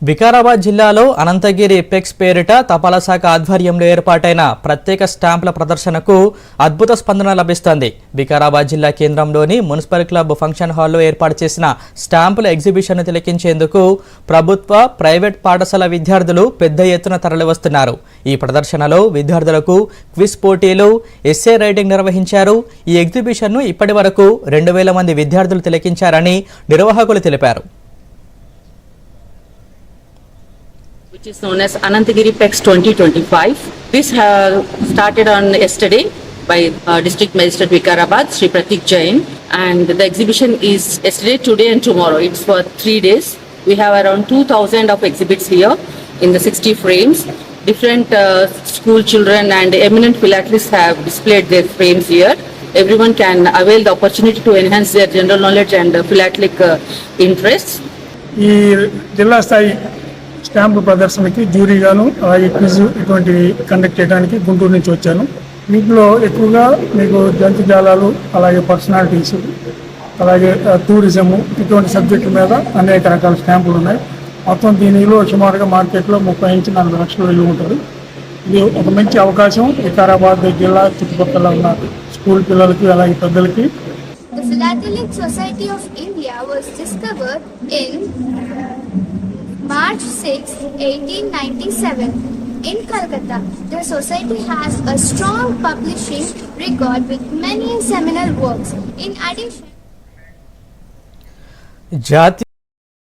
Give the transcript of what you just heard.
వికారాబాద్ జిల్లాలో అనంతగిరి ఎపెక్స్ పేరిట తపాలా శాఖ ఆధ్వర్యంలో ఏర్పాటైన ప్రత్యేక స్టాంపుల ప్రదర్శనకు అద్భుత స్పందన లభిస్తోంది. వికారాబాద్ జిల్లా కేంద్రంలోని మున్సిపల్ క్లబ్ ఫంక్షన్ హాల్లో ఏర్పాటు చేసిన స్టాంపుల ఎగ్జిబిషన్ను తిలకించేందుకు ప్రభుత్వ, ప్రైవేట్ పాఠశాల విద్యార్థులు పెద్ద ఎత్తున తరలివస్తున్నారు. ఈ ప్రదర్శనలో విద్యార్థులకు క్విజ్ పోటీలు, ఎస్సే రైటింగ్ నిర్వహించారు. ఈ ఎగ్జిబిషన్ను ఇప్పటి వరకు 2000 మంది విద్యార్థులు తిలకించారని నిర్వాహకులు తెలిపారు. Which is known as Anantagiri PEX 2025. This started on yesterday by District Magistrate Vikarabad, Sri Pratik Jain, and the exhibition is yesterday, today and tomorrow. It's for 3 days. We have around 2000 of exhibits here in the 60 frames. Different school children and eminent philatelists have displayed their frames here. Everyone can avail the opportunity to enhance their general knowledge and philatelic interests. జిల్లా స్థాయి stamp ప్రదర్శనకి జ్యూరీగాను అలాగే quiz ఇటువంటివి conduct చేయడానికి గుంటూరు నుంచి వచ్చాను. వీటిలో ఎక్కువగా మీకు జంతుజాలాలు, అలాగే పర్సనాలిటీస్, అలాగే టూరిజము ఇటువంటి సబ్జెక్టుల మీద అనేక రకాల స్టాంపులు ఉన్నాయి. మొత్తం దీనిలో సుమారుగా మార్కెట్లో 30 నుంచి 40 లక్షల విలువ ఉంటుంది. ఇది ఒక మంచి అవకాశం వికారాబాద్ జిల్లా చుట్టుపక్కల ఉన్న స్కూల్ పిల్లలకి అలాగే పెద్దలకి. The Philatelic Society of India was discovered in March 6, 1897 in Calcutta. The society has a strong publishing record with many seminal works. In addition,